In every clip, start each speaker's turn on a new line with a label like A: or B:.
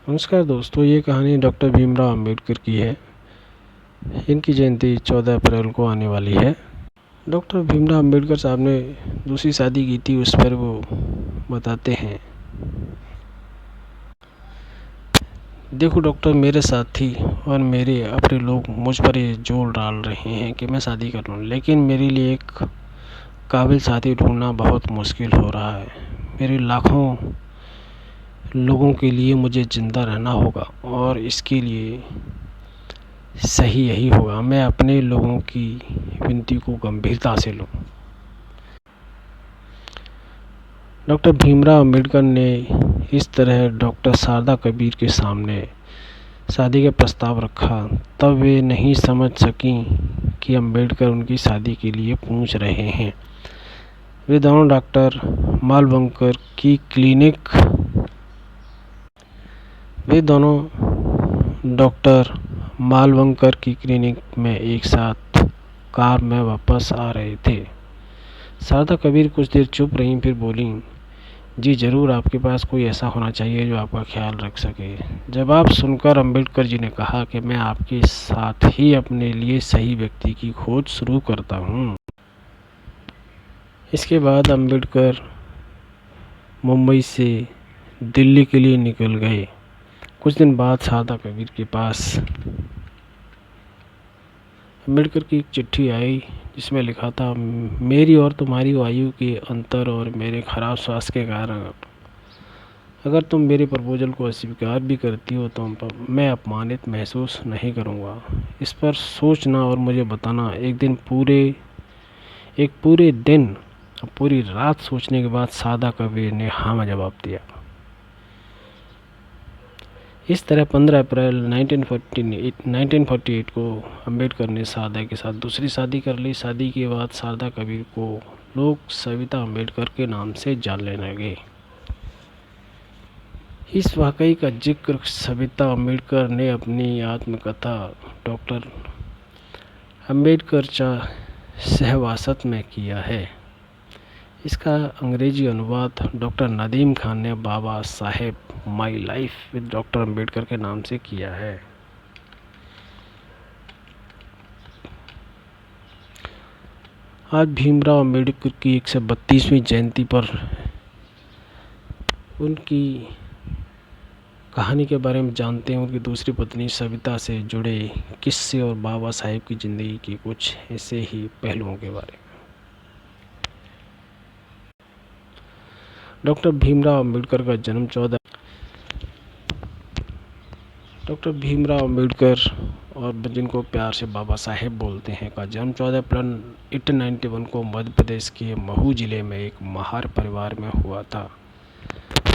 A: नमस्कार दोस्तों, ये कहानी डॉक्टर भीमराव अंबेडकर की है। इनकी जयंती 14 अप्रैल को आने वाली है। डॉक्टर भीमराव अंबेडकर साहब ने दूसरी शादी की थी, उस पर वो बताते हैं। देखो डॉक्टर, मेरे साथी और मेरे अपने लोग मुझ पर ये जोर डाल रहे हैं कि मैं शादी कर लूँ, लेकिन मेरे लिए एक काबिल साथी ढूंढना बहुत मुश्किल हो रहा है। मेरे लाखों लोगों के लिए मुझे ज़िंदा रहना होगा और इसके लिए सही यही होगा, मैं अपने लोगों की विनती को गंभीरता से लूं। डॉक्टर भीमराव अंबेडकर ने इस तरह डॉक्टर शारदा कबीर के सामने शादी का प्रस्ताव रखा। तब वे नहीं समझ सकीं कि अंबेडकर उनकी शादी के लिए पूछ रहे हैं। वे दोनों डॉक्टर मालवंकर की क्लिनिक में एक साथ कार में वापस आ रहे थे। शारदा कबीर कुछ देर चुप रहीं, फिर बोली, जी ज़रूर, आपके पास कोई ऐसा होना चाहिए जो आपका ख्याल रख सके। जवाब सुनकर अंबेडकर जी ने कहा कि मैं आपके साथ ही अपने लिए सही व्यक्ति की खोज शुरू करता हूँ। इसके बाद अंबेडकर मुंबई से दिल्ली के लिए निकल गए। कुछ दिन बाद शारदा कबीर के पास अंबेडकर की एक चिट्ठी आई, जिसमें लिखा था, मेरी और तुम्हारी आयु के अंतर और मेरे खराब स्वास्थ्य के कारण अगर तुम मेरे प्रपोजल को अस्वीकार भी करती हो तो मैं अपमानित महसूस नहीं करूँगा। इस पर सोचना और मुझे बताना। एक पूरे दिन और पूरी रात सोचने के बाद शारदा कबीर ने हाँ में जवाब दिया। इस तरह 15 अप्रैल 1948 को अंबेडकर ने शारदा के साथ दूसरी शादी कर ली। शादी के बाद शारदा कबीर को लोग सविता अंबेडकर के नाम से जानने लगे। इस वाकई का जिक्र सविता अंबेडकर ने अपनी आत्मकथा डॉक्टर अंबेडकर सहवासत में किया है। इसका अंग्रेजी अनुवाद डॉक्टर नदीम खान ने Baba Saheb my life with doctor Ambedkar के नाम से किया है। आज भीमराव अंबेडकर की 132वीं जयंती पर उनकी कहानी के बारे में जानते हैं। उनकी दूसरी पत्नी सविता से जुड़े किस्से और बाबा साहेब की ज़िंदगी के कुछ ऐसे ही पहलुओं के बारे में। डॉक्टर भीमराव अंबेडकर का जन्म डॉक्टर भीमराव अंबेडकर, और जिनको प्यार से बाबा साहेब बोलते हैं, का जन्म 14 अप्रैल 1891 को मध्य प्रदेश के महू जिले में एक महार परिवार में हुआ था।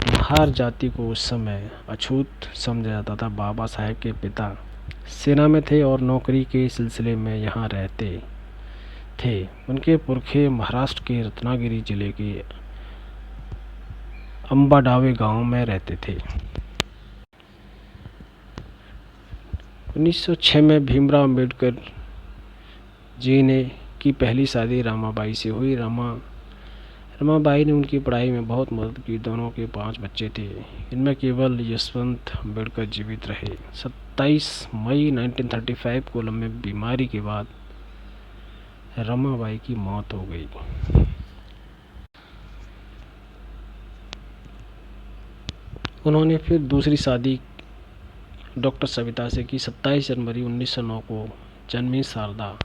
A: महार जाति को उस समय अछूत समझा जाता था। बाबा साहेब के पिता सेना में थे और नौकरी के सिलसिले में यहाँ रहते थे। उनके पुरखे महाराष्ट्र के रत्नागिरी जिले के अंबाडावे गांव में रहते थे। 1906 में भीमराव अंबेडकर जी ने की पहली शादी रमाबाई से हुई। रमाबाई ने उनकी पढ़ाई में बहुत मदद की। दोनों के 5 बच्चे थे। इनमें केवल यशवंत अंबेडकर जीवित रहे। 27 मई 1935 को लंबी बीमारी के बाद रमाबाई की मौत हो गई। उन्होंने फिर दूसरी शादी डॉक्टर सविता से की। 27 जनवरी 1909 को जन्मी शारदा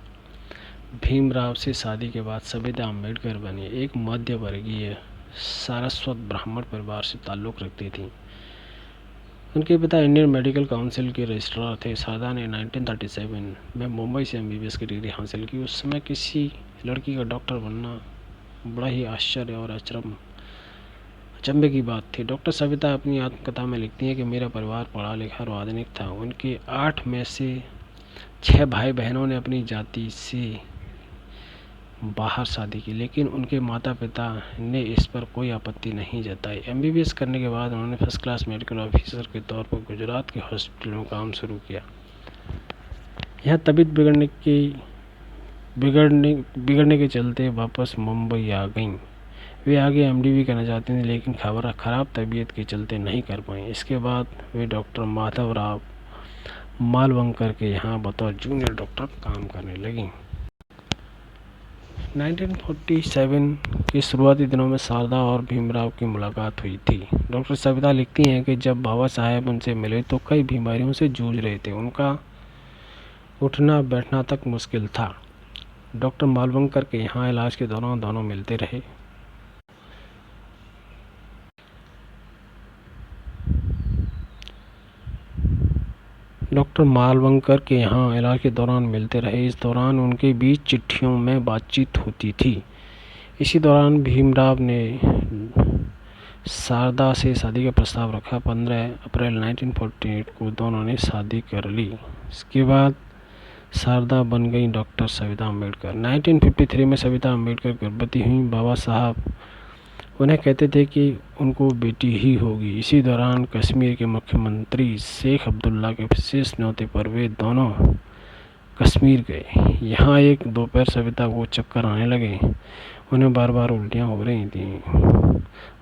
A: भीमराव से शादी के बाद सविता अंबेडकर बनी। एक मध्य वर्गीय सारस्वत ब्राह्मण परिवार से ताल्लुक़ रखती थी। उनके पिता इंडियन मेडिकल काउंसिल के रजिस्ट्रार थे। शारदा ने 1937 में मुंबई से MBBS की डिग्री हासिल की। उस समय किसी लड़की का डॉक्टर बनना बड़ा ही आश्चर्य और अचंभे की बात थी। डॉक्टर सविता अपनी आत्मकथा में लिखती हैं कि मेरा परिवार पढ़ा लिखा और आधुनिक था। उनके 8 में से 6 भाई बहनों ने अपनी जाति से बाहर शादी की, लेकिन उनके माता पिता ने इस पर कोई आपत्ति नहीं जताई। MBBS करने के बाद उन्होंने फर्स्ट क्लास मेडिकल ऑफिसर के तौर पर गुजरात के हॉस्पिटल में काम शुरू किया। यहाँ तबीयत बिगड़ने के चलते वापस मुंबई आ गईं। वे आगे एमडी भी करना चाहती थीं, लेकिन खराब तबीयत के चलते नहीं कर पाईं। इसके बाद वे डॉक्टर माधवराव मालवंकर के यहाँ बतौर जूनियर डॉक्टर काम करने लगीं। 1947 के शुरुआती दिनों में शारदा और भीमराव की मुलाकात हुई थी। डॉक्टर सविता लिखती हैं कि जब बाबा साहेब उनसे मिले तो कई बीमारियों से जूझ रहे थे। उनका उठना बैठना तक मुश्किल था। डॉक्टर मालवंकर के यहाँ इलाज के दौरान दोनों मिलते रहे। इस दौरान उनके बीच चिट्ठियों में बातचीत होती थी। इसी दौरान भीमराव ने शारदा से शादी का प्रस्ताव रखा। 15 अप्रैल 1948 को दोनों ने शादी कर ली। इसके बाद शारदा बन गई डॉक्टर सविता अम्बेडकर। 1953 में सविता अम्बेडकर गर्भवती हुई। बाबा साहब उन्हें कहते थे कि उनको बेटी ही होगी। इसी दौरान कश्मीर के मुख्यमंत्री शेख अब्दुल्ला के विशेष न्योते पर वे दोनों कश्मीर गए। यहाँ एक दोपहर सविता को चक्कर आने लगे। उन्हें बार बार उल्टियाँ हो रही थीं।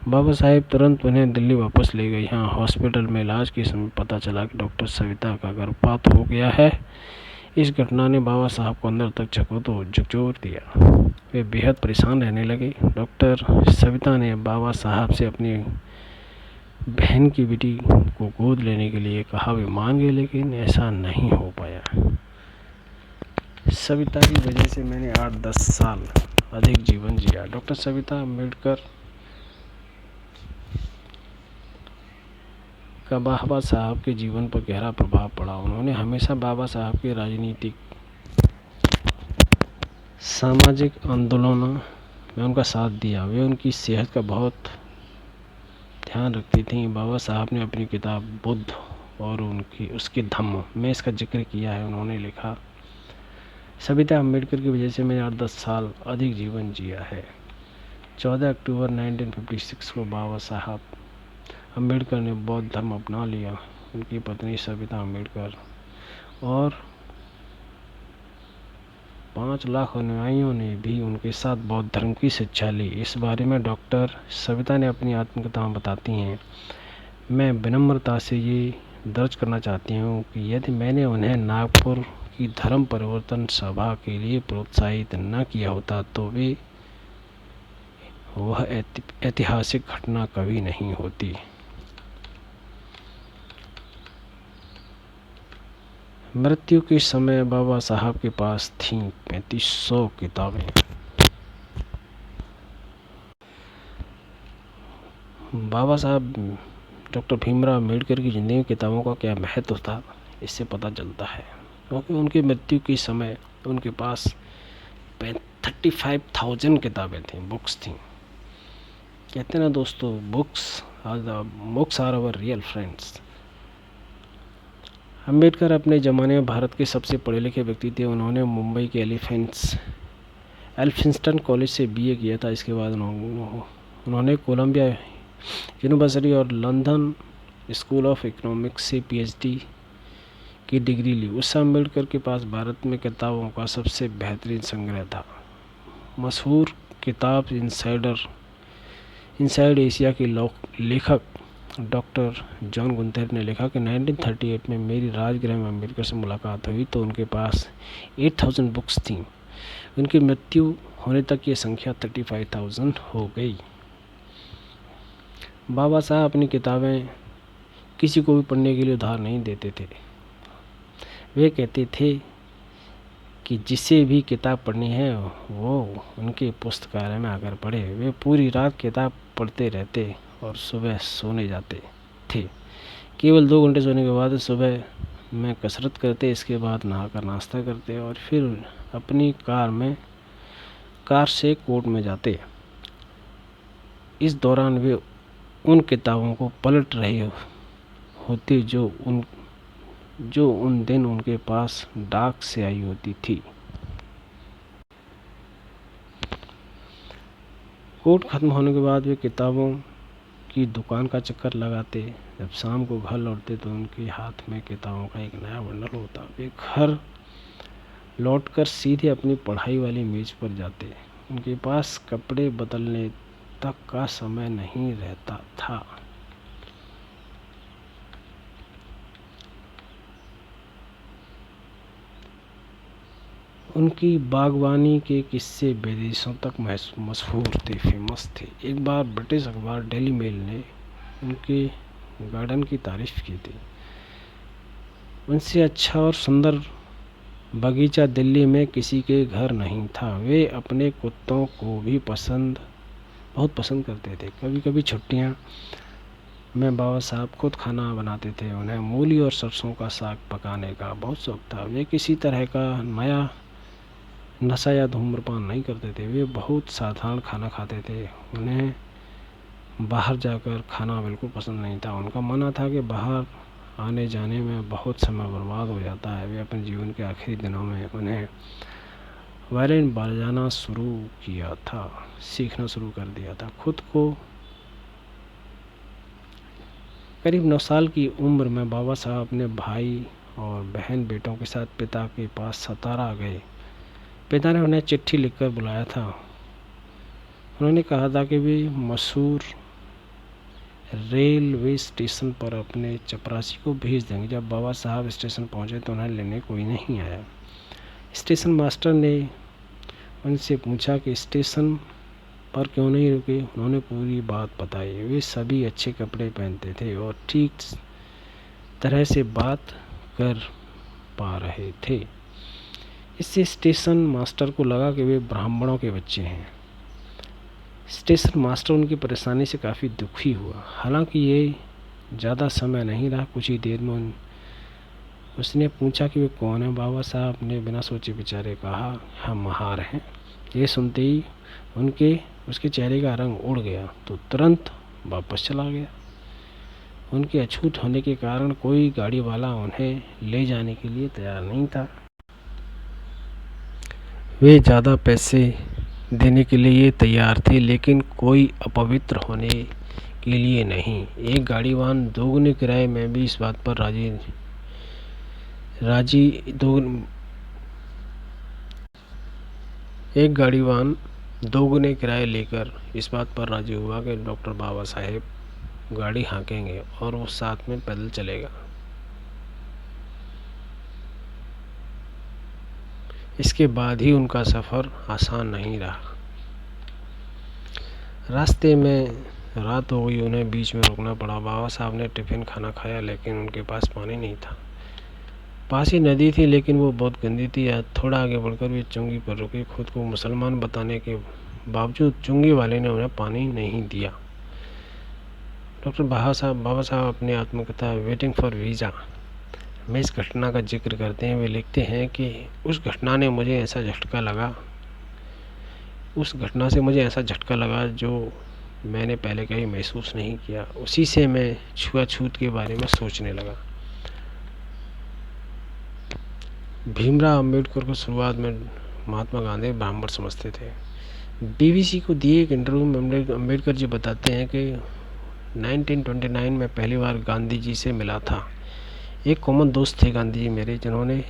A: बाबा साहेब तुरंत उन्हें दिल्ली वापस ले गए। यहाँ हॉस्पिटल में इलाज के समय पता चला कि डॉक्टर सविता का गर्भपात हो गया है। इस घटना ने बाबा साहब को अंदर तक झकझोर दिया। वे बेहद परेशान रहने लगे। डॉक्टर सविता ने बाबा साहब से अपनी बहन की बेटी को गोद लेने के लिए कहा। वे मान गए, लेकिन ऐसा नहीं हो पाया। सविता की वजह से मैंने 8-10 साल अधिक जीवन जिया। डॉक्टर सविता अम्बेडकर का बाबा साहब के जीवन पर गहरा प्रभाव पड़ा। उन्होंने हमेशा बाबा साहब के राजनीतिक सामाजिक आंदोलनों में उनका साथ दिया। वे उनकी सेहत का बहुत ध्यान रखती थीं। बाबा साहब ने अपनी किताब बुद्ध और उसके धम्म में इसका जिक्र किया है। उन्होंने लिखा, सविता अम्बेडकर की वजह से मैंने 8-10 साल अधिक जीवन जिया है। 14 अक्टूबर 1956 को बाबा साहब अम्बेडकर ने बौद्ध धर्म अपना लिया। उनकी पत्नी सविता अम्बेडकर और 5 लाख अनुयायियों ने भी उनके साथ बौद्ध धर्म की शिक्षा ली। इस बारे में डॉक्टर सविता ने अपनी आत्मकथा में बताती हैं, मैं विनम्रता से ये दर्ज करना चाहती हूँ कि यदि मैंने उन्हें नागपुर की धर्म परिवर्तन सभा के लिए प्रोत्साहित न किया होता तो वह ऐतिहासिक घटना कभी नहीं होती। मृत्यु के समय बाबा साहब के पास थीं 3500 किताबें। बाबा साहब डॉक्टर भीमराव अम्बेडकर की ज़िंदगी में किताबों का क्या महत्व था, इससे पता चलता है, क्योंकि उनकी मृत्यु के समय उनके पास 35,000 किताबें थीं, बुक्स थीं। कहते ना दोस्तों, books are our real friends. Ambedkar अपने ज़माने में भारत के सबसे पढ़े लिखे व्यक्ति थे। उन्होंने मुंबई के एल्फिंस्टन कॉलेज से बीए किया था। इसके बाद उन्होंने कोलंबिया यूनिवर्सिटी और लंदन स्कूल ऑफ इकोनॉमिक्स से पीएचडी की डिग्री ली। उस समय अम्बेडकर के पास भारत में किताबों का सबसे बेहतरीन संग्रह था। मशहूर किताब इनसाइड एशिया के लेखक डॉक्टर जॉन गुंथेर ने लिखा कि 1938 में मेरी राजगृह में अम्बेडकर से मुलाकात हुई तो उनके पास 8000 बुक्स थीं। उनकी मृत्यु होने तक ये संख्या 35,000 हो गई। बाबा साहब अपनी किताबें किसी को भी पढ़ने के लिए उधार नहीं देते थे। वे कहते थे कि जिसे भी किताब पढ़नी है वो उनके पुस्तकालय में आकर पढ़े। वे पूरी रात किताब पढ़ते रहते और सुबह सोने जाते थे। केवल 2 घंटे सोने के बाद सुबह में कसरत करते, इसके बाद नहाकर नाश्ता करते और फिर अपनी कार से कोर्ट में जाते। इस दौरान वे उन किताबों को पलट रहे होते जो उन दिन उनके पास डाक से आई होती थी। कोर्ट खत्म होने के बाद वे किताबों की दुकान का चक्कर लगाते। जब शाम को घर लौटते तो उनके हाथ में किताबों का एक नया बंडल होता। वे घर लौटकर सीधे अपनी पढ़ाई वाली मेज पर जाते। उनके पास कपड़े बदलने तक का समय नहीं रहता था। उनकी बागवानी के किस्से विदेशों तक मशहूर थे, फेमस थे। एक बार ब्रिटिश अखबार डेली मेल ने उनके गार्डन की तारीफ की थी। उनसे अच्छा और सुंदर बगीचा दिल्ली में किसी के घर नहीं था। वे अपने कुत्तों को भी बहुत पसंद करते थे। कभी कभी छुट्टियां में बाबा साहब खुद खाना बनाते थे। उन्हें मूली और सरसों का साग पकाने का बहुत शौक था। वे किसी तरह का नया नशा या धूम्रपान नहीं करते थे। वे बहुत साधारण खाना खाते थे। उन्हें बाहर जाकर खाना बिल्कुल पसंद नहीं था। उनका मानना था कि बाहर आने जाने में बहुत समय बर्बाद हो जाता है। वे अपने जीवन के आखिरी दिनों में उन्हें वायलिन बजाना सीखना शुरू कर दिया था। खुद को करीब 9 साल की उम्र में बाबा साहब अपने भाई और बहन बेटों के साथ पिता के पास सतारा गए। पिता ने उन्हें चिट्ठी लिखकर बुलाया था। उन्होंने कहा था कि वे मशहूर रेलवे स्टेशन पर अपने चपरासी को भेज देंगे। जब बाबा साहब स्टेशन पहुंचे तो उन्हें लेने कोई नहीं आया। स्टेशन मास्टर ने उनसे पूछा कि स्टेशन पर क्यों नहीं रुके। उन्होंने पूरी बात बताई। वे सभी अच्छे कपड़े पहनते थे और ठीक तरह से बात कर पा रहे थे। इससे स्टेशन मास्टर को लगा कि वे ब्राह्मणों के बच्चे हैं। स्टेशन मास्टर उनकी परेशानी से काफ़ी दुखी हुआ। हालांकि ये ज़्यादा समय नहीं रहा। कुछ ही देर में उसने पूछा कि वे कौन है। बाबा साहब ने बिना सोचे विचारे कहा, हम महार हैं। ये सुनते ही उसके चेहरे का रंग उड़ गया तो तुरंत वापस चला गया। उनके अछूत होने के कारण कोई गाड़ी वाला उन्हें ले जाने के लिए तैयार नहीं था। वे ज़्यादा पैसे देने के लिए तैयार थे, लेकिन कोई अपवित्र होने के लिए नहीं। एक गाड़ीवान दोगुने किराए में भी इस बात पर दोगुने किराए लेकर इस बात पर राजी हुआ कि डॉक्टर बाबा साहेब गाड़ी हाँकेंगे और वो साथ में पैदल चलेगा। इसके बाद ही उनका सफ़र आसान नहीं रहा। रास्ते में रात हो गई। उन्हें बीच में रुकना पड़ा। बाबा साहब ने टिफ़िन खाना खाया, लेकिन उनके पास पानी नहीं था। पास ही नदी थी, लेकिन वो बहुत गंदी थी। थोड़ा आगे बढ़कर वे चुंगी पर रुके। खुद को मुसलमान बताने के बावजूद चुंगी वाले ने उन्हें पानी नहीं दिया। डॉक्टर बाबा साहब अपने आत्मकथा वेटिंग फॉर वीज़ा में इस घटना का जिक्र करते हैं। वे लिखते हैं कि उस घटना से मुझे ऐसा झटका लगा जो मैंने पहले कभी महसूस नहीं किया। उसी से मैं छुआछूत के बारे में सोचने लगा। भीमराव अम्बेडकर को शुरुआत में महात्मा गांधी ब्राह्मण समझते थे। BBC को दिए एक इंटरव्यू में अम्बेडकर जी बताते हैं कि 1929 में पहली बार गांधी जी से मिला था। एक कॉमन दोस्त थे गांधी जी मेरे, जिन्होंने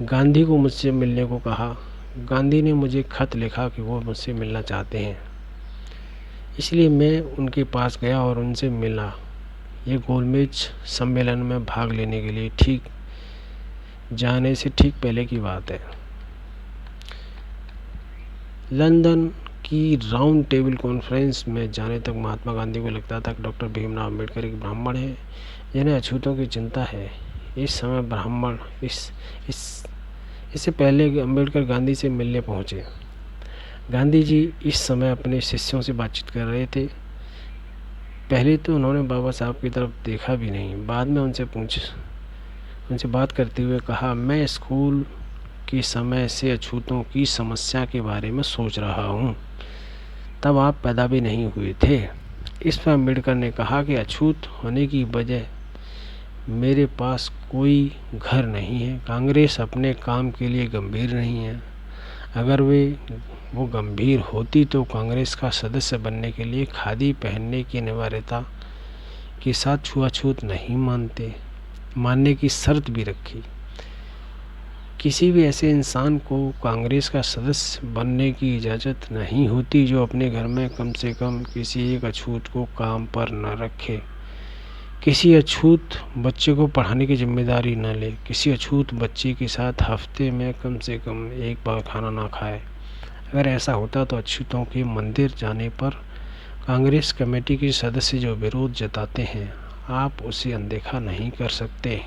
A: गांधी को मुझसे मिलने को कहा। गांधी ने मुझे खत लिखा कि वो मुझसे मिलना चाहते हैं, इसलिए मैं उनके पास गया और उनसे मिला। ये गोलमेज सम्मेलन में भाग लेने के लिए जाने से ठीक पहले की बात है। लंदन की राउंड टेबल कॉन्फ्रेंस में जाने तक महात्मा गांधी को लगता था कि डॉक्टर भीमराव अम्बेडकर एक ब्राह्मण हैं जिन्हें अछूतों की चिंता है। इससे पहले कि अम्बेडकर गांधी से मिलने पहुंचे, गांधी जी इस समय अपने शिष्यों से बातचीत कर रहे थे। पहले तो उन्होंने बाबा साहब की तरफ देखा भी नहीं। बाद में उनसे बात करते हुए कहा, मैं स्कूल के समय से अछूतों की समस्या के बारे में सोच रहा हूँ। तब आप पैदा भी नहीं हुए थे। इस पर अम्बेडकर ने कहा कि अछूत होने की वजह मेरे पास कोई घर नहीं है। कांग्रेस अपने काम के लिए गंभीर नहीं है। अगर वो गंभीर होती तो कांग्रेस का सदस्य बनने के लिए खादी पहनने की अनिवार्यता के साथ छुआछूत नहीं मानने की शर्त भी रखी। किसी भी ऐसे इंसान को कांग्रेस का सदस्य बनने की इजाज़त नहीं होती जो अपने घर में कम से कम किसी एक अछूत को काम पर न रखे, किसी अछूत बच्चे को पढ़ाने की जिम्मेदारी न ले, किसी अछूत बच्चे के साथ हफ्ते में कम से कम एक बार खाना ना खाए। अगर ऐसा होता तो अछूतों के मंदिर जाने पर कांग्रेस कमेटी के सदस्य जो विरोध जताते हैं, आप उसे अनदेखा नहीं कर सकते।